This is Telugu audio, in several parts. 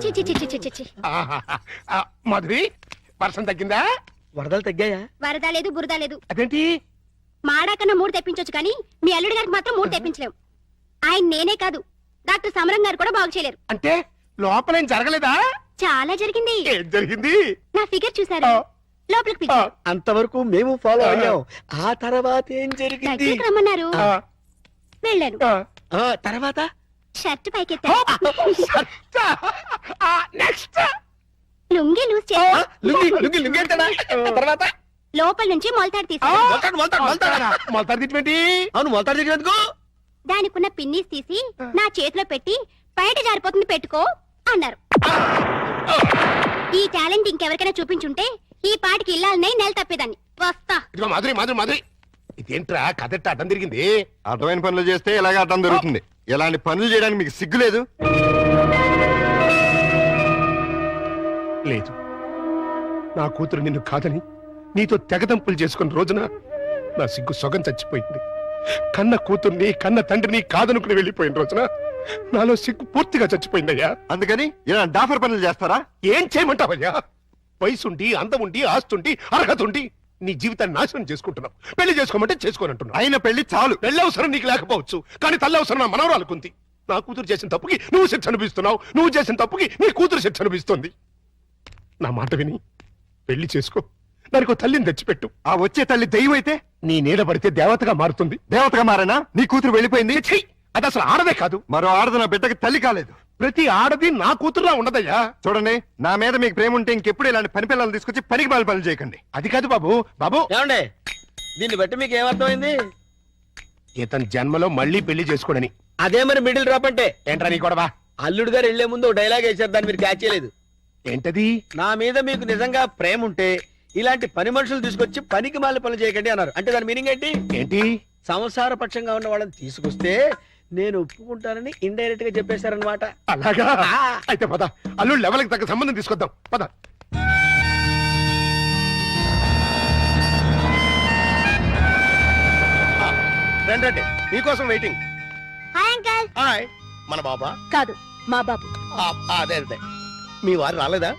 చి చి చి చి చి చి. మాధురి వర్షం తగ్గిందా? వరదలు తగ్గాయా? వరద లేదు బురద లేదు. అదేంటి? మాడాకన్నా 3 తెప్పించొచ్చు కానీ మీ అల్లుడి గారికి మాత్రం 3 తెప్పించలేం. ఆయన నేనే కాదు డాక్టర్ సమరం గారు కూడా బాగు చేయలేరు. అంటే లోపలేం జరగలేదా? చాలా జరిగింది. ఏం జరిగింది? నా ఫిగర్ చూసారా? లోపలికి పిలిచారు. అంతవరకు మేము ఫాలో అయ్యాం. ఆ తర్వాత ఏం జరిగింది? దగ్గరికి రమ్మన్నారు. వెళ్ళాను. తర్వాత షర్ట్ పైకెత్తా. నెక్స్ట్ లుంగి లూజ్ చేస్తా. తర్వాత లోపల నుంచి మొలతాడు తీసా. మొలతాడు తిట్టి అవును మొలతాడు తిరిగినందుకు దానికున్న పిన్నీస్ తీసి నా చేతిలో పెట్టి బయట జారిపోతుంది పెట్టుకో అన్నారు. ఈ టాలెంట్ ఇంకెవరికైనా చూపించుంటే ఈ పాటికి ఇల్లాలనే నెల తప్పేదాన్ని. వస్తా. ఇదిగో మాధురి మాధురి మాధురి, ఇదేంట్రా కదట్ట అడ్డం తిరిగింది? అడ్డమైన పనులు చేస్తే ఇలాగే అడ్డం దొరుకుతుంది. ఇలాంటి పనులు చేయడానికి మీకు సిగ్గులేదు? లేదు, నా కూతురు నిన్ను కాదని నీతో తెగదంపులు చేసుకున్న రోజున నా సిగ్గు సొగం చచ్చిపోయింది. కన్న కూతుర్ని కన్న తండ్రిని కాదనుకుని వెళ్ళిపోయిన రోజున నాలో సిగ్గు పూర్తిగా చచ్చిపోయిందయ్యా. అందుకని ఇలా డాఫర్ పనులు చేస్తారా? ఏం చేయమంటావయ్యా? వయసుండి అందముండి ఆస్తుండి అర్హత ఉండి నీ జీవితాన్ని నాశనం చేసుకుంటున్నావు. పెళ్లి చేసుకోమంటే చేసుకోనంటున్నావు. అయిన పెళ్లి చాలు. పెళ్లి అవసరం నీకు లేకపోవచ్చు, కానీ తల్లి అవసరం నా మనవరాలుకుంది. నా కూతురు చేసిన తప్పుకి నువ్వు శిక్ష అనిపిస్తున్నావు, నువ్వు చేసిన తప్పుకి నీ కూతురు శిక్ష అనిపిస్తుంది. నా మాట విని పెళ్లి చేసుకో, దానికి తల్లిని తెచ్చిపెట్టు. ఆ వచ్చే తల్లి దెయ్యం అయితే నీ నీడ పడితే దేవతగా మారుతుంది. దేవతగా మారేనా? నీ కూతురు వెళ్ళిపోయింది. ఛీ! అది అసలు ఆడదే కాదు. మరో ఆడది నా బిడ్డకి తల్లి కాలేదు. ప్రతి ఆడది నా కూతురులా ఉండదయ్యా. చూడండి, నా మీద మీకు ప్రేమ ఉంటే ఇంకెప్పుడు ఇలాంటి పని పిల్లలు తీసుకొచ్చి పనికి మాల పనులు చేయకండి. అది కాదు బాబు. బాబు ఏమండి, దీన్ని బట్టి మీకు ఏమర్థమైంది? ఇతని జన్మలో మళ్ళీ పెళ్లి చేసుకోడని. అదే మరి మిడిల్ డ్రాప్ అంటే. ఏంట్రా నీ గొడవ? అల్లుడు గారు వెళ్లే ముందు డైలాగ్ వేశారు, దాన్ని మీరు క్యాచ్ చేయలేదు. ఏంటది? నా మీద మీకు నిజంగా ప్రేమ ఉంటే ఇలాంటి పని మనుషులు తీసుకొచ్చి పనికి మాల పనులు చేయకండి అన్నారు. అంటే దాని మీనింగ్ ఏంటి? ఏంటి? సంసార పక్షంగా ఉన్న వాళ్ళని తీసుకొస్తే నేను ఒప్పుకుంటానని ఇండైరెక్ట్ గా చెప్పేశారనమాట. అలాగా? అయితే పద, అల్లుడు లెవెల్కి తగ్గ సంబంధం తీసుకొద్దాం. పద. రండి, మీకోసం వెయిటింగ్. Hi uncle. హాయ్. మన బాబా? కాదు, మా బాబు. అదే అదే. మీ వారు రాలేదా?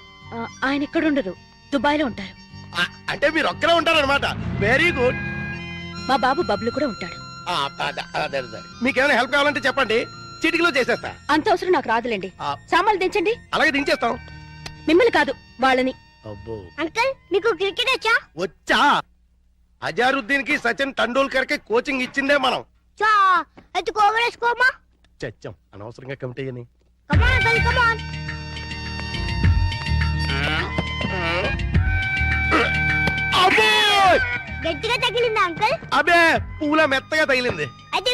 ఆయన ఇక్కడ ఉండరు, దుబాయ్ లో ఉంటారు. అంటే మీరు ఒక్కరే ఉంటారన్నమాట. Very good. మా బాబు బబ్లు కూడా ఉంటాడు. మీకేమైనా హెల్ప్ కావాలంటే చెప్పండి, చిటికలో చేసేస్తా. అంత అవసరం నాకు రాదులేండి. సామాన్లు దించండి. అలాగే దించేస్తాం. మిమ్మల్ని కాదు, వాళ్ళని. అబ్బో, అంకల్ మీకు క్రికెట్ వచ్చా? వచ్చా. అజారుద్దీన్ కి సచిన్ టెండూల్కర్ కి కోచింగ్ ఇచ్చిందే మనం. చచ్చాం అనవసరంగా కమిటీ అని. గట్టిగా తగిలిందా అంకల్? అబే, పూల మెత్తగా తగిలింది. అయితే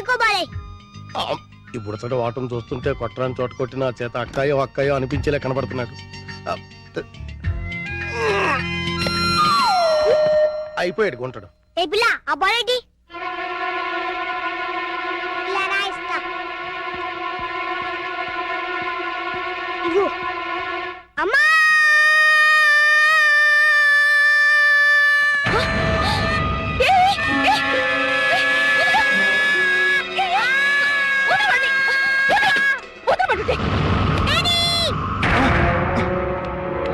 ఇప్పుడు వాటం చూస్తుంటే కొట్టరాని చోట కొట్టిన చేత అక్కాయో అక్కాయో అనిపించేలా కనబడుతున్నాడు. అయిపోయాడు గుంటడు. అమ్మా!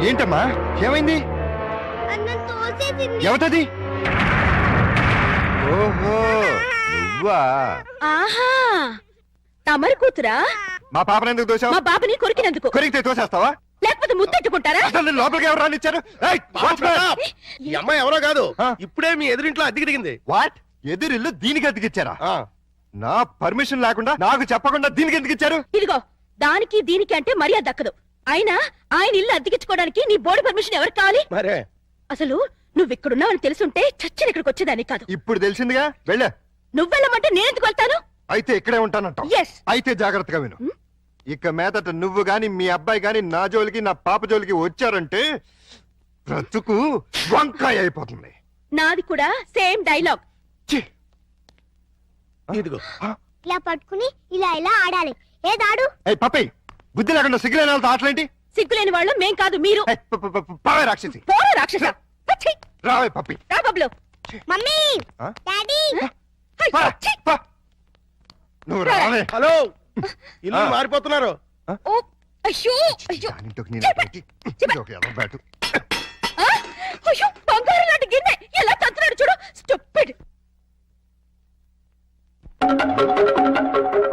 ఏంటమ్మా, ఏమైంది? ఎవతది? ఓహో, నువ్వా? ఆహా, తమరి కూతురా? మా పాపను ఎందుకు తోసావు? మా బాబుని కొరికినందుకు. కొరికితే తోసేస్తావా? లేకపోతే ముద్దెట్టుకుంటారా? అసలు లోపలికి ఎవరు రానిచ్చారు? ఈ అమ్మాయి ఎవరో కాదు, ఆ? ఇప్పుడే మీ ఎదురింట్లో అద్దెకి దిగింది. వాట్? ఎదురిల్లు దీనికి అతికిచ్చారా? నా పర్మిషన్ లేకుండా నాకు చెప్పకుండా దీనికి ఎందుకు ఇచ్చారు? ఇదిగో, దానికి దీనికి అంటే మర్యాద దక్కదు. అయినా ఆయన ఇల్లు అద్దెకించుకోవడానికి నీ బోర్డు పర్మిషన్ ఎవరికి కావాలి? మరే అసలు నువ్విక్కడున్నావని తెలుసుంటే చచ్చిన ఇక్కడికి వచ్చేదాన్ని కాదు. ఇప్పుడు తెలిసిందిగా, వెళ్ళా. నువ్వెళ్ళమంటే నేనెందుకు వెళ్తాను? అయితే ఇక్కడే ఉంటానంటావు. Yes. అయితే జాగ్రత్తగా విను. ఇక మీదట నువ్వు గాని మీ అబ్బాయి గాని నా జోలికి నా పాప జోలికి వచ్చారంటే బ్రతుకు వంకాయ అయిపోతుంది. నాది కూడా సేమ్ డైలాగ్. ఇదిగో, ఇలా పట్టుకుని ఇలా ఇలా ఆడాలి. ఏదాడు? ఏయ్ పప్పి, బుద్ధి లేకుండా సిగ్గులేని వాళ్ళతో ఆటలేంటి? సిగ్గులేని వాళ్ళు మేం కాదు, మీరు. పావే రాక్షసి. పోరా రాక్షస. రావే పప్పి. రా బబ్లు. Mummy, daddy. నువ్వు రావే. హలో, ఇల్లు మారిపోతున్నారు. ఓ, అయ్యో అయ్యో దానింటోకి నేను పెట్టి, ఇది ఒక ఎర్ర బ్యాటు. ఆ! అయ్యో బంగారం లాంటి గిన్నె ఎలా తంతున్నాడు చూడు స్టూపిడ్.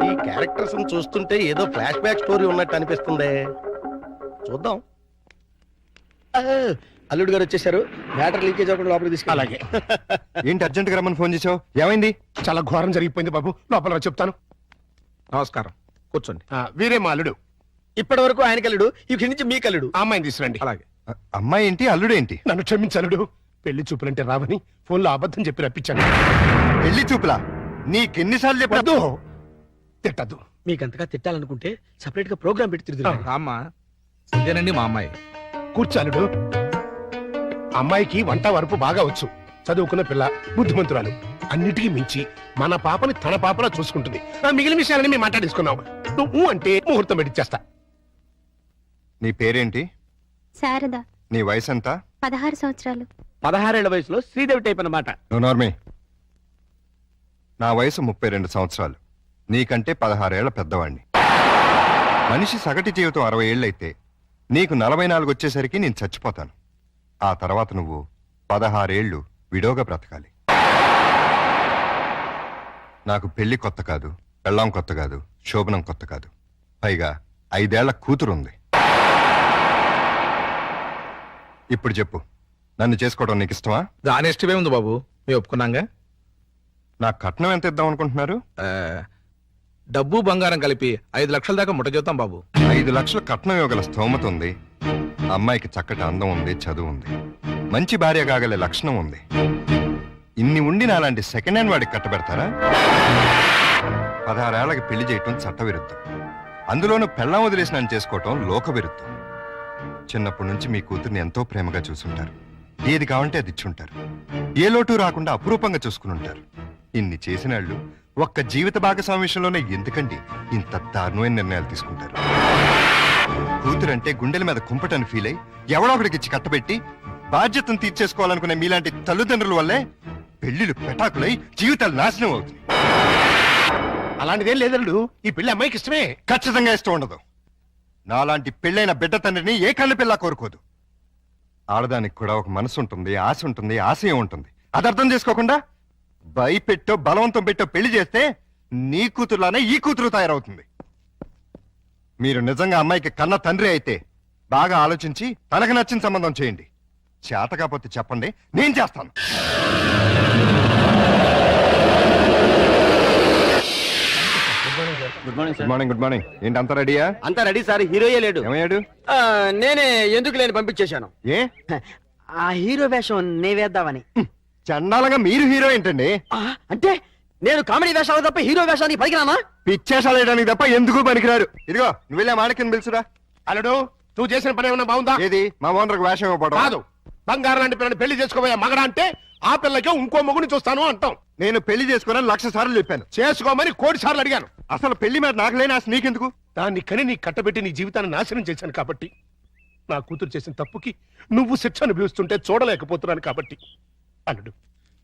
ఈ క్యారెక్టర్స్ చూస్తుంటే ఏదో ఫ్లాష్ బ్యాక్ స్టోరీ ఉన్నట్టు అనిపిస్తుంది. చూద్దాం. ఆ, అల్లుడు గారు వచ్చేసారు. మ్యాటర్ లీకేజ్ అవ్వకుండా లోపలికి తీసుకు. అలాగే. ఏంటి అర్జెంట్ గా రమ్మని ఫోన్ చేసావు? ఏమైంది? చాలా ఘోరం జరిగిపోయింది బాబు, లోపల రా చెప్తాను. నమస్కారం, కూర్చోండి. వీరే మా అల్లుడు. ఇప్పటి వరకు ఆయన కల్లుడు, ఇక్కడి నుంచి మీ కల్లుడు. ఆ అమ్మాయిని తీసుకురండి. అలాగే. అమ్మాయి ఏంటి, అల్లుడేంటి? నన్ను క్షమించలుడు, పెళ్లి చూపులంటే రావని ఫోన్లో అబద్ధం చెప్పి రప్పించాను. పెళ్లి చూపులా? నీకెన్నిసార్లు చెప్పదు? వద్దు, తిట్టద్దు. మీకంతగా తిట్టాలనుకుంటే సెపరేట్ గా ప్రోగ్రామ్ పెట్టి తిరుగుతారు. అమ్మా, ఇదేనండి మా అమ్మాయి. కూర్చాలుడు. అమ్మాయికి వంట వరపు బాగా వచ్చు, చదువుకున్న పిల్ల, బుద్ధిమంతురాలు. అన్నిటికీ మించి మన పాపని తన పాపలా చూసుకుంటుంది. మిగిలిన విషయాలని మేము మాట్లాడేసుకున్నాం. నువ్వు అంటే ముహూర్తం పెట్టిచ్చేస్తా. నీ పేరేంటి? శారద, నీ వయసు ఎంత? 16 సంవత్సరాలు. 16 ఏళ్ల వయసులో శ్రీదేవి టైప్ అన్నమాట. నువ్వు నార్మే. నా వయసు 32 సంవత్సరాలు. నీకంటే 16 ఏళ్ల పెద్దవాణ్ణి. మనిషి సగటు జీవితం 60 ఏళ్ళైతే నీకు 44 వచ్చేసరికి నేను చచ్చిపోతాను. ఆ తర్వాత నువ్వు 16 ఏళ్ళు విడోగా బ్రతకాలి. నాకు పెళ్లి కొత్త కాదు, పెళ్ళాం కొత్త కాదు, శోభనం కొత్త కాదు. పైగా 5 ఏళ్ల కూతురుంది. ఇప్పుడు చెప్పు, నన్ను చేసుకోవడం నీకు ఇష్టమా? దాని ఇష్టమే ఉంది బాబు, మేము ఒప్పుకున్నాగా. నాకు కట్నం ఎంత ఇద్దాం అనుకుంటున్నారు? ఆ, డబ్బు బంగారం కలిపి 5 లక్షల దాకా ముట్ట చూద్దాం బాబు. 5 లక్షల కట్నం ఇవ్వగల స్తోమత ఉంది. అమ్మాయికి చక్కటి అందం ఉంది, చదువు ఉంది, మంచి భార్య కాగలే లక్షణం ఉంది. ఇన్ని ఉండి నాలాంటి సెకండ్ హ్యాండ్ వాడికి కట్టబెడతారా? 16 ఏళ్లకి పెళ్లి చేయటం చట్టవిరుద్ధం. అందులోనూ పెళ్ళాం వదిలేసి నన్ను చేసుకోవటం లోక విరుద్ధం. చిన్నప్పటి నుంచి మీ కూతుర్ని ఎంతో ప్రేమగా చూసుంటారు. ఏది కావంటే అది ఇచ్చుంటారు. ఏ లోటు రాకుండా అపురూపంగా చూసుకుని ఉంటారు. ఇన్ని చేసినాళ్ళు ఒక్క జీవిత భాగస్వామి విషయంలోనే ఎందుకండి ఇంత దారుణమైన నిర్ణయాలు తీసుకుంటారు? కూతురంటే గుండెల మీద కుంపటని ఫీల్ అయి ఎవడో ఒకడికి ఇచ్చి కట్టబెట్టి బాధ్యతను తీర్చేసుకోవాలనుకునే మీలాంటి తల్లిదండ్రుల వల్లే పెళ్లిళ్ళు పెటాకులై జీవితాలు నాశనం అవుతుంది. అలాంటిదేం లేదల్లుడు, ఈ పెళ్లి అమ్మాయికి ఇష్టమే. ఖచ్చితంగా ఇష్టం ఉండదు. నాలాంటి పెళ్ళైన బిడ్డ తండ్రిని ఏ కళ్ళు పిల్ల కోరుకోదు. ఆడదానికి కూడా ఒక మనసు ఉంటుంది, ఆశ ఉంటుంది, ఆశయం ఉంటుంది. అది అర్థం చేసుకోకుండా భయపెట్టో బలవంతం పెట్టో పెళ్లి చేస్తే నీ కూతురులానే ఈ కూతురు తయారవుతుంది. మీరు నిజంగా అమ్మాయికి కన్న తండ్రి అయితే బాగా ఆలోచించి తనకు నచ్చిన సంబంధం చేయండి. చేత కాకపోతే చెప్పండి, నేను చేస్తాను. Good morning good morning. Good morning. ఏంటి అంతా రెడీయా? అంతా రెడీ సార్. హీరోయే లేడు. ఏమయ్యాడు? నేనే ఎందుకు లేని పంపించేశాను. ఏ ఆ హీరో వేషం నే వేద్దామని. చండాలంగా మీరు హీరో ఏంటండి? అంటే నేను కామెడీ వేషాలు తప్ప హీరో వేషానికి పనికిరానా? పిచ్చేషాలు వేయడానికి తప్ప ఎందుకు పనికిరారు. ఇదిగో నువ్వు వెళ్ళే మాడకిని పిలుచురా. అల్లుడు, నువ్వు చేసిన పని ఏమన్నా బాగుందా? ఏది మా ఓనర్కి వేషం ఇవ్వబడదు. కాదు, బంగారం లాంటి పిల్లని పెళ్లి చేసుకోబోయే మగడా అంటే ఆ పిల్లకే ఇంకో మొగుని చూస్తాను అంటాం. నేను పెళ్లి చేసుకున్నాను 1,00,000 సార్లు చెప్పాను. చేసుకోమని 1,00,00,000 సార్లు అడిగాను. అసలు పెళ్లి మీద నాకు లేని ఆశ నీకెందుకు? దాన్ని కని నీ కట్టబెట్టి నీ జీవితాన్ని నాశనం చేశాను కాబట్టి, నా కూతురు చేసిన తప్పుకి నువ్వు శిక్ష అనుభవిస్తుంటే చూడలేకపోతున్నాను కాబట్టి. అల్లుడు,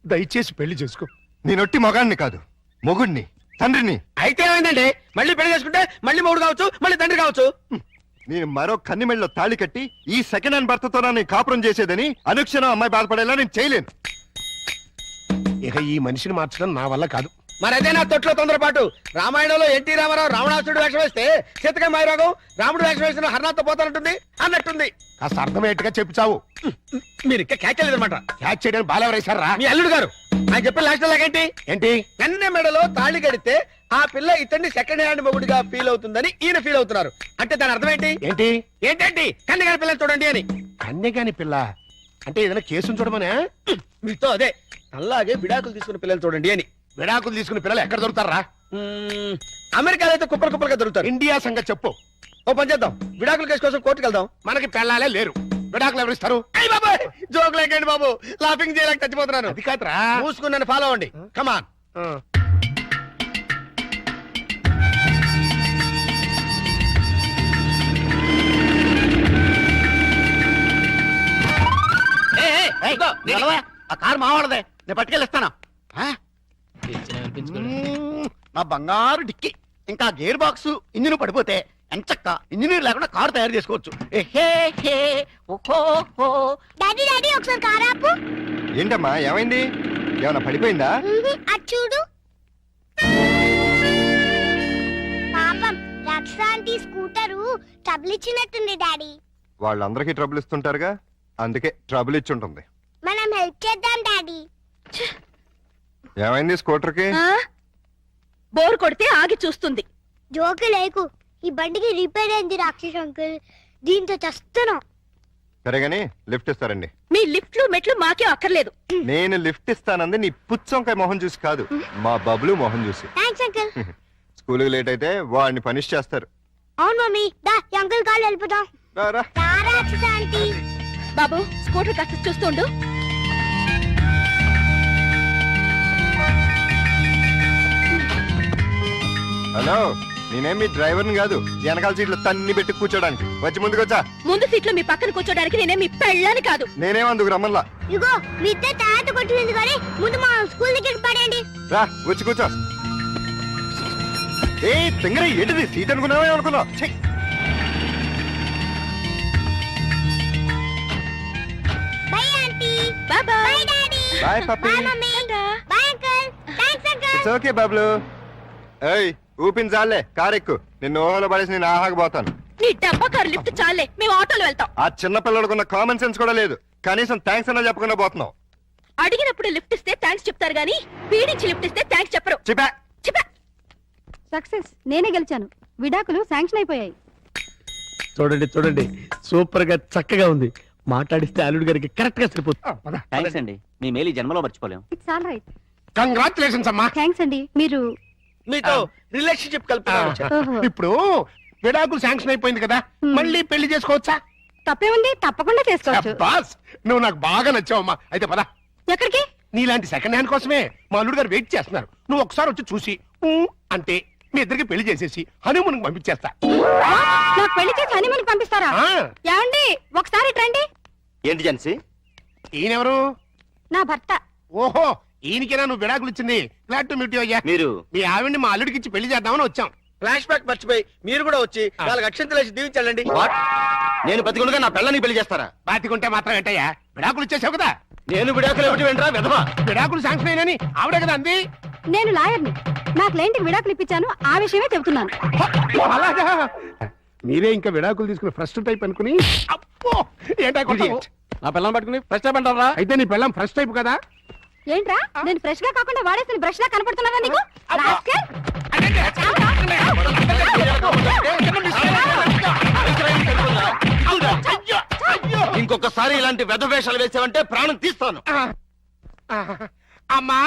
దయచేసి పెళ్లి చేసుకో. నేనొట్టి మగాడిని కాదు, మొగుడిని, తండ్రిని. అయితే ఏమైందండి? మళ్ళీ పెళ్లి చేసుకుంటే మళ్ళీ మూడు కావచ్చు, మళ్ళీ తండ్రి కావచ్చు. నేను మరో కన్నిమెళ్ళలో తాళి కట్టి ఈ సెకండ్ హ్యాండ్ భర్తతో నేను కాపురం చేసేదని అనుక్షణం అమ్మాయి బాధపడేలా నేను చేయలేను. ఇక ఈ మనిషిని మార్చడం నా వల్ల కాదు. మరైతే నా తొట్లో తొందరపాటు. రామాయణంలో ఎన్టీ రామారావు రావణాసురుడు వేషం వేస్తే సీతక మాయరాగం రాముడు వేషం వేసిన హర్నాథ్ పోతానంటుంది అన్నట్టుంది. కాస్త అర్థమయ్యేట్టుగా చెప్పు చావు. మీరు ఇంకా క్యాచలేదన్నమాట. క్యాచ్ చేయడానికి బాలెవరేశారా? మీ అల్లుడు గారు ఆయన చెప్పిన లాస్ట్ లాగేంటి? ఏంటి? కన్నె మెడలో తాళి కడితే ఆ పిల్ల ఇతన్ని సెకండ్ హ్యాండ్ మొగుడిగా ఫీల్ అవుతుందని ఈయన ఫీల్ అవుతున్నారు. అంటే దాని అర్థం ఏంటి? ఏంటి? ఏంటండి కన్నెగారి పిల్లలు చూడండి అని. కన్యగాని పిల్ల అంటే ఏదైనా కేసును చూడమనే? మీతో అదే అలాగే విడాకులు తీసుకున్న పిల్లలు చూడండి అని. విడాకులు తీసుకునే పిల్లలు ఎక్కడ దొరుకుతారా? అమెరికాలో అయితే కుప్పలు కుప్పలుగా దొరుకుతారు. ఇండియా సంగతి చెప్పు. ఓ పని చేద్దాం, విడాకుల కేసు కోసం కోర్టుకు వెళ్దాం. మనకి పెళ్ళాలే లేరు, విడాకులు ఎవరిస్తారు? అయ్య బాబాయ్, జోక్ లేకండి బాబు, లాఫింగ్ చేయలేక చచ్చిపోతున్నాను. అది కాదురా. మూసుకున్నాను, ఫాలో అవ్వండి. కమాన్. ఆ కారు మావాడదే, నేను పట్టుకెళ్ళిస్తాను. నా బంగారు డిక్కి ఇంకా గేర్ బాక్స్ ఇంజిన్ పడిపోతే ఎంచక్క ఇంజనీర్ లేకుండా కారు తయారు చేసుకోవచ్చు డాడీ డాడీ ఒకసారి కారాపు ఏంటమ్మా ఏమైంది? ఏమైనా పడిపోయిందా? అది చూడు. పాపం రక్షాంటి స్కూటరు ట్రబుల్ ఇచ్చినట్టుంది డాడీ. వాళ్ళందరికీ ట్రబుల్ ఇస్తుంటారుగా, అందుకే ట్రబుల్ ఇచ్చి ఉంటుంది. మనం హెల్ప్ చేద్దాం డాడీ. ఏమైంది స్కూటర్కి? బోర్ కొడితే ఆగి చూస్తుంది. జోకు లేకు, ఈ బండికి రిపేర్ అయింది రాక్షస్ అంకుల్, దీంతో చస్తున్నాం. సరే గాని లిఫ్ట్ ఇస్తారండి. మీ లిఫ్ట్లు మెట్లు మాకే అక్కర్లేదు. నేను లిఫ్ట్ ఇస్తానంది నీ పుచ్చంకాయ మొహం చూసి కాదు, మా బబ్లు మొహం చూసి. Thanks uncle. స్కూల్కి లేట్ అయితే వాడిని పనిష్ చేస్తారు. అవును మమ్మీ, దా ఈ అంకుల్ కాళ్ళు వెళ్ళిపోతాం. రారా. రాక్షస్ ఆంటీ. బాబు స్కూటర్ కాస్త చూస్తుండు. హలో, నేనేం మీ డ్రైవర్ని కాదు, వెనకాల సీట్లు తన్ని పెట్టి కూర్చోడానికి. వచ్చి ముందుకొచ్చా. ముందు సీట్లో మీ పక్కన కూర్చోడానికి నేనే మీ పెళ్ళాని కాదు. నేనేం అందుకు రమ్మల్లా. ఇగో మీ ఇద్దరు తర్వాత కొట్టింది కానీ ముందు మా స్కూల్ దగ్గరికి పడండి. రా వచ్చి కూర్చో. ఏ తింగరే, ఏంటిది సీట్ అనుకున్నావే అనుకున్నావు? Bye aunty. Bye bye daddy. Bye Pappi. Bye mummy. Bye uncle. Thanks uncle. It's okay Bablu. ఏయ్ ఊపిన చాలే, కారెక్కు. నిన్ను ఊహలో పడేసి నేను ఆహాకపోతాను. నీ డబ్బా కారు లిఫ్ట్ చాలే, మేము ఆటోలో వెళ్తాం. ఆ చిన్న పిల్లలకున్న కామన్ సెన్స్ కూడా లేదు, కనీసం థ్యాంక్స్ అన్నా చెప్పకుండా పోతున్నావు. అడిగినప్పుడు లిఫ్ట్ ఇస్తే థాంక్స్ చెప్తారు గానీ పీడించి లిఫ్ట్ ఇస్తే థాంక్స్ చెప్పరు. చెప్పా. సక్సెస్, నేనే గెలిచాను. విడాకులు శాంక్షన్ అయిపోయాయి. చూడండి చూడండి, సూపర్ గా చక్కగా ఉంది. మాట్లాడిస్తే అల్లుడు గారికి కరెక్ట్ గా సరిపోతుంది. థ్యాంక్స్ అండి, మీ మేలు ఈ జన్మలో మర్చిపోలేం. It's all right. కంగ్రాచులేషన్స్ అమ్మా. థ్యాంక్స్ అండి. మీరు మీతో రిలేషన్షిప్ కలుపుతున్నాను. ఓహో. ఇప్పుడు విడాకులు శాంక్షన్ అయిపోయింది కదా, మళ్ళీ పెళ్లి చేసుకోవచ్చా? తప్పేముంది, తప్పకుండా చేసుకోవచ్చు. బాస్, నువ్వు నాకు బాగా నచ్చావమ్మా. అయితే పద. ఎక్కడికి? నీలాంటి సెకండ్ హ్యాండ్ కోసమే మా అల్లుడు గారు వెయిట్ చేస్తున్నారు. నువ్వు ఒకసారి వచ్చి చూసి ఊ అంటే మీ ఇద్దరికి పెళ్లి చేసేసి హనీమూన్ పంపించేస్తా. నాకు పెళ్లి చేసి హనీమూన్ పంపిస్తారా? ఆ, ఏమండి ఒకసారి రండి. ఏంటి జెన్సీ? ఈయనెవరు? నా భర్త. ఓహో, ఈయనకేనా నువ్వు విడాకులు ఇచ్చింది? గ్లాడ్ టు మీట్ యు అయ్యా. మీరు మీ ఆవిడ్ని మా అల్లుడికి ఇచ్చి పెళ్లి చేద్దామని వచ్చాం. ఫ్లాష్ బ్యాక్ మర్చిపోయి మీరు కూడా వచ్చి 4 అక్షంతలు వేసి దీవించాలండి. నేను బతికుండగా నా పిల్లని పెళ్లి చేస్తారా? బాతికుంటే మాత్రం ఏంటయ్యా, విడాకులు ఇచ్చేసావు కదా. నేను విడాకులు ఏమిటి వెంట్రా విధవా? విడాకులు శాంక్షన్ అయినని ఆవిడే కదా అంది. నేను లాయర్ని. నా క్లయింట్కి విడాకులు ఇప్పించాను, ఆ విషయమే చెబుతున్నాను. అలాగా? మీరే ఇంకా విడాకులు తీసుకుని ఫస్ట్ టైప్ అనుకుని అప్పో ఏంటా కొట్టావు? నా పిల్లలు పట్టుకుని ఫస్ట్ టైం అంటారా? అయితే నీ పిల్లం ఫస్ట్ టైప్ కదా? ఏంట్రా, నేను ఫ్రెష్ గా కాకుండా వాడేసిన బ్రష్ లా కనపడుతున్నారా నీకు? అబ్బా. రాస్కెల్. అయ్యో, అయ్యో. ఇంకొకసారి ఇలాంటి వెధవేషాలు వేసావంటే ప్రాణం తీస్తాను. అమ్మా,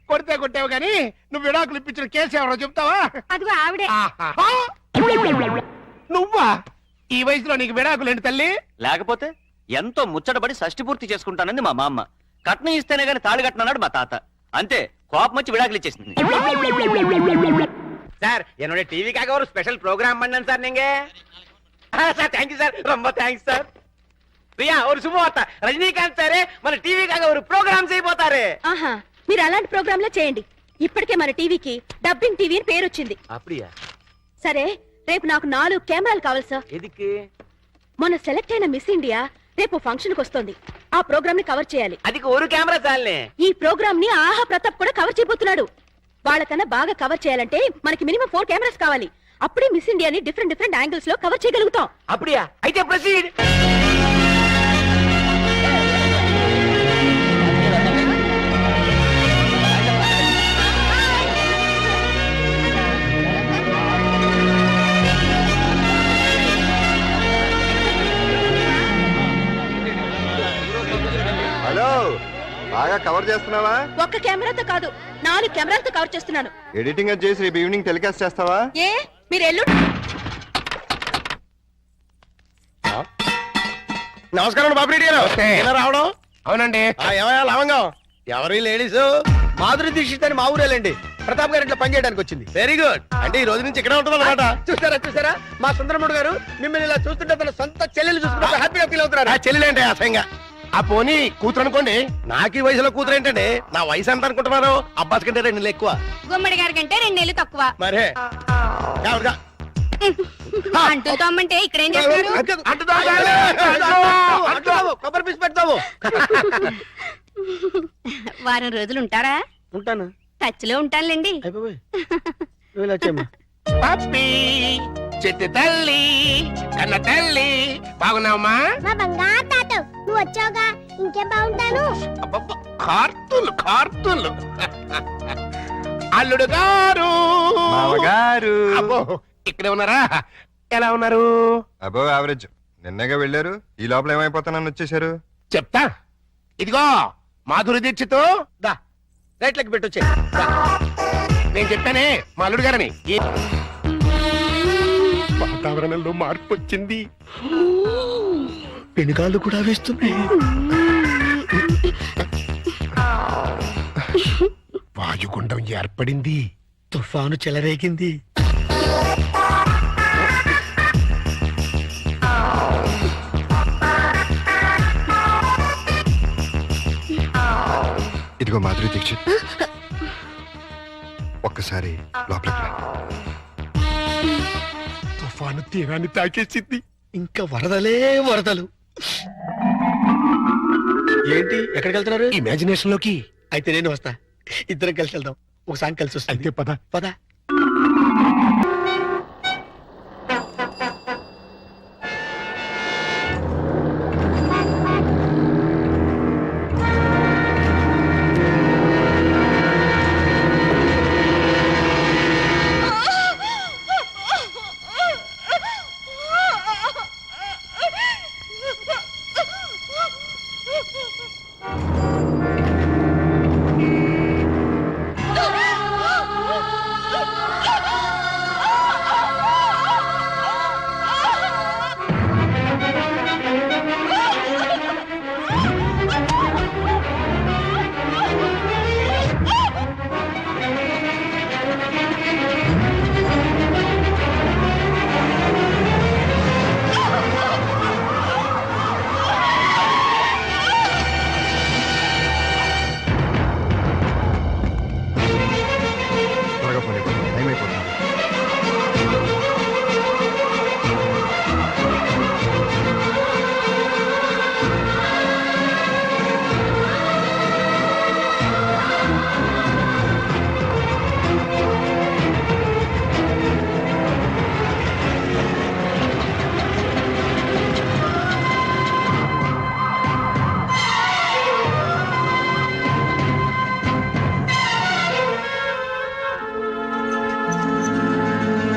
కొడితే కొట్టావు గాని నువ్వు విడాకులు ఇప్పించిన కేసు ఎవరో చెప్తావా? అదిగో ఆవిడే. ఆహా. నువ్వా? ఈ వయసులో నీకు విడాకులు ఏంటి తల్లి? లేకపోతే ఎంతో ముచ్చటపడి షష్టి పూర్తి చేసుకుంటానంది మా మామ. కట్నం ఇస్తేనే గాని తాళి కట్టనన్నాడు మా తాత. అంతే, కోపం వచ్చి విడాకులు ఇచ్చేసింది. சார் என்னோட டிவிக்காக ஒரு ஸ்பெஷல் ப்ரோக்ராம் பண்ணேன் சார் நீங்க. சார் தேங்க்யூ சார், ரொம்ப தேங்க்ஸ் சார். பிரியா ஒரு சுபவார்త, రజనీకాంత్ సారే మన టీవీకాக ஒரு ప్రోగ్రామ్ చేయబోతారు. ఆహా, మీరు అలాంటి ప్రోగ్రాంలే చేయండి. ఇప్పటికే మన టీవీకి డబ్బింగ్ టీవీ అని పేరు వచ్చింది. அப்படியா? సరే, రేపు నాకు 4 కెమెరాలు కావాలి సార్. ఎదికి? మొన్న సెలెక్ట్ అయిన మిస్ ఇండియా రేపు ఫంక్షన్ కి వస్తుంది. ఆ ప్రోగ్రామ్ ని కవర్ చేయాలి. అదికి ఒక కెమెరా చాలనే. ఈ ప్రోగ్రామ్ ని ఆహా ప్రతాప్ కూడా కవర్ చేయబోతున్నాడు. వాళ్ళకన్నా బాగా కవర్ చేయాలంటే మనకి మినిమం 4 కెమెరాస్ కావాలి. అప్పుడే మిస్ ఇండియాని డిఫరెంట్ యాంగిల్స్ లో కవర్ చేయగలుగుతాం. அப்படியா? అయితే ప్రొసీడ్. హలో, బాగా కవర్ చేస్తున్నావా? ఒక్క కెమెరాతో కాదు, 4 కెమెరాలతో కవర్ చేస్తున్నాను. ఎడిటింగ్ అది చేసి రేపు ఈవినింగ్ టెలికాస్ట్ చేస్తావా? ఏ మీరు ఎల్లు. నమస్కారం బాబురెడ్డి గారు. నమస్తే. ఎలా రావడం? అవునండి. ఏమయ్యా లవంగం? ఎవరి లేడీస్? మాధురి దీక్షిత్ అని మా ఊరేలండి. ప్రతాప్ గారి ఇంట్లో పనిచేయడానికి వచ్చింది. Very good. అంటే ఈ రోజు నుంచి ఇక్కడే ఉంటుంది అనమాట. చూసారా మా సుందరముడు గారు మిమ్మల్ని ఇలా చూస్తుంటే తన సొంత చెల్లెలు చూసుకుంటే హ్యాపీగా ఫీల్ అవుతున్నారు. ఆ చెల్లెలు అంటే అసహ్యంగా. ఆ పోనీ కూతురు అనుకోండి. నాకు ఈ వయసులో కూతురు ఏంటండి? నా వయసు ఎంత అనుకుంటున్నారు? అబ్బాస్ కంటే 2 నెలలు ఎక్కువ. గుమ్మడి గారి కంటే 2 నెలలు తక్కువ. మరే అంటూ తమ్మంటే ఇక్కడ ఏం చేస్తున్నారు? కొబ్బరి పీసు పెడతావు. వారం రోజులు ఉంటారా? ఉంటాను. టచ్ లో ఉంటానులేండి. అయిపోయి నువ్వు ఇలా వచ్చేయమ్మా. పప్పి చెట్టు తల్లి కన్న తల్లి బాగున్నావమ్మా? మా బంగారు తాత నువ్వు వచ్చావుగా ఇంకేం బాగుంటాను. అబ్బబ్బ, కార్తులు అల్లుడు గారు మామగారు అబ్బో ఇక్కడే ఉన్నారా? ఎలా ఉన్నారు? అబో యావరేజ్. నిన్నగా వెళ్ళారు, ఈ లోపల ఏమైపోతానని వచ్చేసారు. చెప్తా. ఇదిగో మాధురి దీక్షతో దా రైట్లకి పెట్టొచ్చే. నేను చెప్పానే మా అల్లుడు గారని. వాతావరణంలో మార్పు వచ్చింది. పెనుగాళ్ళు కూడా వేస్తున్నాయి. వాయుగుండం ఏర్పడింది. తుఫాను చెలరేగింది. ఇదిగో మాధురి దీక్షిత్, ఒక్కసారి లోపలికి రా. తుఫాను తీరాన్ని తాకేసింది. ఇంకా వరదలే వరదలు. ఏంటి ఎక్కడికి వెళ్తున్నారు? ఇమాజినేషన్ లోకి. అయితే నేను వస్తా. ఇద్దరం కలిసి వెళ్దాం. ఒక సాంగ్ కలిసి వస్తుంది. అయితే పద. పద. త్వరగా పోనీ, టైం అయిపోతుంది.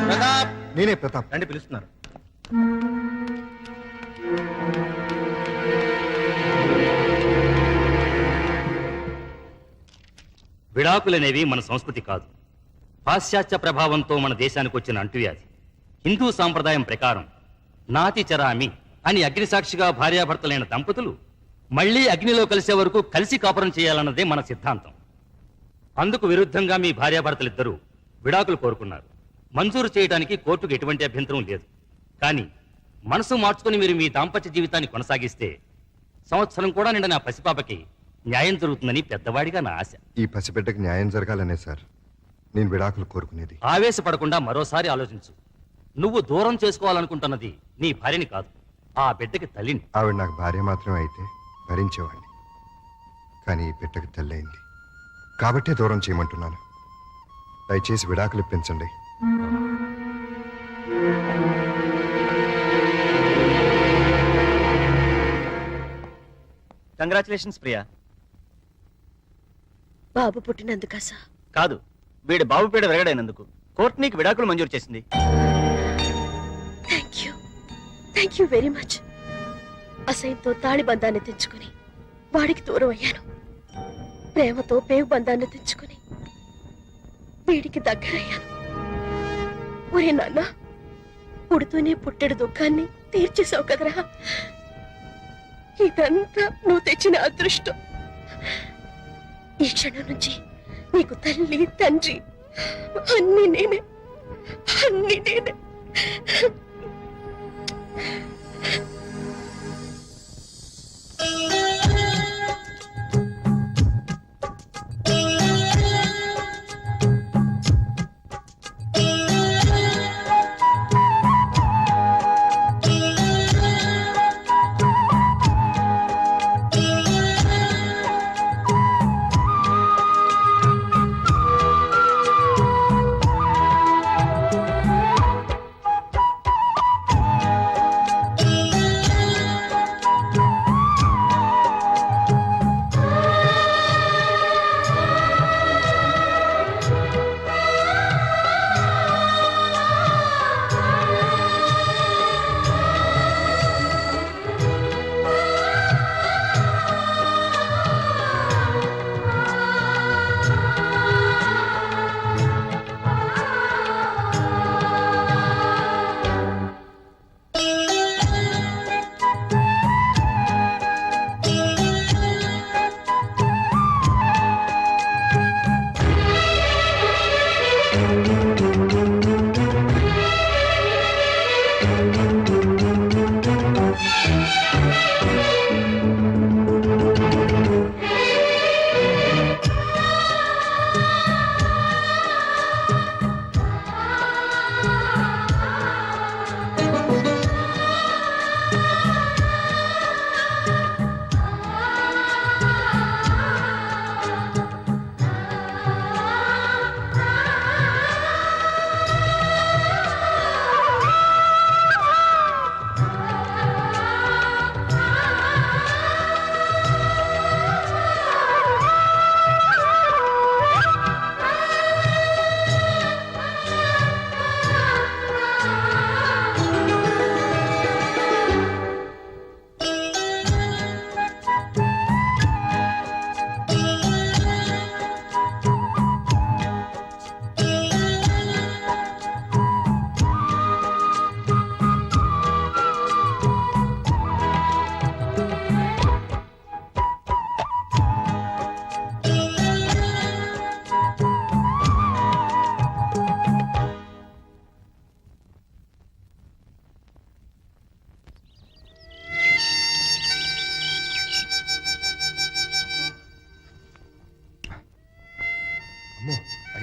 ప్రతాప్ నేనే ప్రతాప్. రండి పిలుస్తున్నారు. విడాకులనేవి మన సంస్కృతి కాదు. పాశ్చాత్య ప్రభావంతో మన దేశానికి వచ్చిన అంటువ్యాధి. హిందూ సాంప్రదాయం ప్రకారం నాతి చరామి అని అగ్నిసాక్షిగా భార్యాభర్తలైన దంపతులు మళ్లీ అగ్నిలో కలిసే వరకు కలిసి కాపురం చేయాలన్నదే మన సిద్ధాంతం. అందుకు విరుద్ధంగా మీ భార్యాభర్తలిద్దరూ విడాకులు కోరుకున్నారు. మంజూరు చేయడానికి కోర్టుకు ఎటువంటి అభ్యంతరం లేదు. కానీ మనసు మార్చుకుని మీరు మీ దాంపత్య జీవితాన్ని కొనసాగిస్తే సంవత్సరం కూడా నిండిన ఆ పసిపాపకి న్యాయం జరుగుతుందని పెద్దవాడిగా నా ఆశ. ఈ పసిబిడ్డకి న్యాయం జరగాలనే సార్ నేను విడాకులు కోరుకునేది. ఆవేశపడకుండా మరోసారి ఆలోచించు. నువ్వు దూరం చేసుకోవాలనుకుంటున్నది నీ భార్యని కాదు, ఆ బిడ్డకి తల్లిని. ఆవిడ నాకు భార్య మాత్రమే అయితే భరించేవాడిని. కానీ ఈ బిడ్డకి తల్లయింది కాబట్టే దూరం చేయమంటున్నాను. దయచేసి విడాకులు ఇప్పించండి. కంగ్రాచులేషన్స్ ప్రియా. బాబు పుట్టినందుకా సార్? కాదు, వీడి బాబు పీడ విరగడైనందుకు కోర్టు నీకు విడాకులు మంజూరు చేసింది. Thank you very much. అసహ్యంతో తాళి బంధాన్ని తెచ్చుకుని వాడికి దూరం అయ్యాను. ప్రేమతో పేగు బంధాన్ని తెచ్చుకుని వీడికి దగ్గరయ్యాను. ఒరే నాన్న, పుడుతూనే పుట్టెడు దుఃఖాన్ని తీర్చేసావు కదరా. ఇదంతా నువ్వు తెచ్చిన అదృష్టం. ఈ క్షణం నుంచి నీకు తల్లి తండ్రి అన్ని నేనే.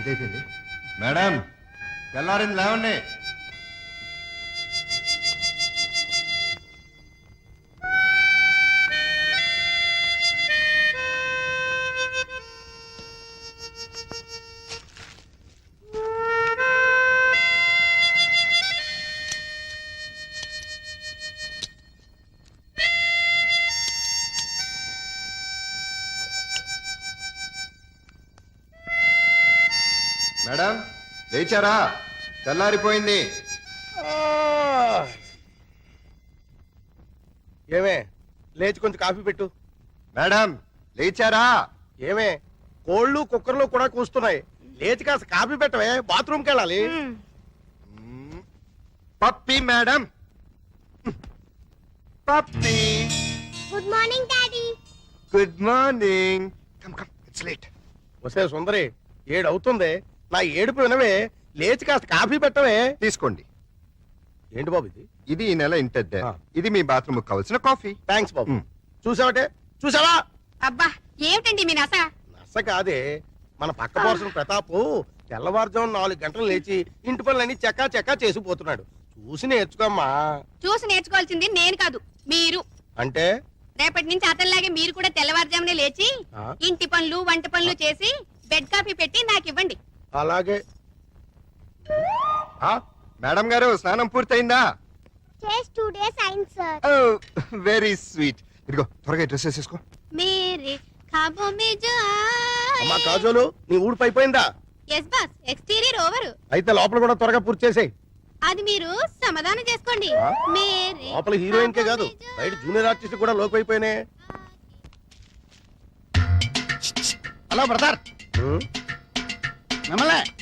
ఇదైపోయింది. మేడం తెల్లారింది, లేవండి. మేడం లేచారా? తెల్లారిపోయింది. ఏమే లేచి కొంచెం కాఫీ పెట్టు. మేడం లేచారా? ఏమే కోళ్ళు కుక్కర్లు కూడా కూస్తున్నాయి. లేచి కాస్త కాఫీ పెట్టవే, బాత్రూమ్కి వెళ్ళాలి. పప్పి మేడం, పప్పి. Good morning daddy. Good morning. Come come, it's late. వసే సుందరి, 7 అవుతుంది. నా ఏడుపు వినవే, లేచి కాస్త కాఫీ పెట్టవే. తీసుకోండి. ఏంటి బాబు ఇది? ఇది ఈ నెల ఇంటద్దే. ఆ. ఇది మీ బాత్రూమ్ కావాల్సిన కాఫీ. థ్యాంక్స్ బాబు. మ్. చూసావటే, చూసావా? అబ్బా ఏమిటండి మీ నస? నచ్చ కాదే, మన పక్క పోర్సిన ప్రతాపు తెల్లవారుజాము 4 గంటలు లేచి ఇంటి పనులన్నీ చెక్కా చెక్కా చేసిపోతున్నాడు. చూసి నేర్చుకోమ్మా. చూసి నేర్చుకోవాల్సింది నేను కాదు, మీరు. అంటే రేపటి నుంచి అతనిలాగే మీరు కూడా తెల్లవారుజామునే లేచి ఆ? ఇంటి పనులు వంట పనులు చేసి బెడ్ కాఫీ పెట్టి నాకు ఇవ్వండి. అలాగే. ఆ, మేడం గారు స్నానం పూర్తయిందా? చేసి 2 days అయింది సార్. Very sweet. ఇదిగో త్వరగా డ్రెస్ వేసేసుకో. మేరే ఖాబో మే జో అమ్మా కాజోలు, నీ ఊడిపు అయిపోయిందా? Yes boss, exterior over. అయితే లోపల కూడా త్వరగా పూర్తి చేసేయ్. అది మీరు సమాధానం చేసుకోండి. ఆ? మేరే లోపల హీరోయిన్ కే కాదు, బయట జూనియర్ ఆర్టిస్ట్ కూడా లోకి అయిపోయినాయి. హలో బ్రదర్, మిమ్మల్ని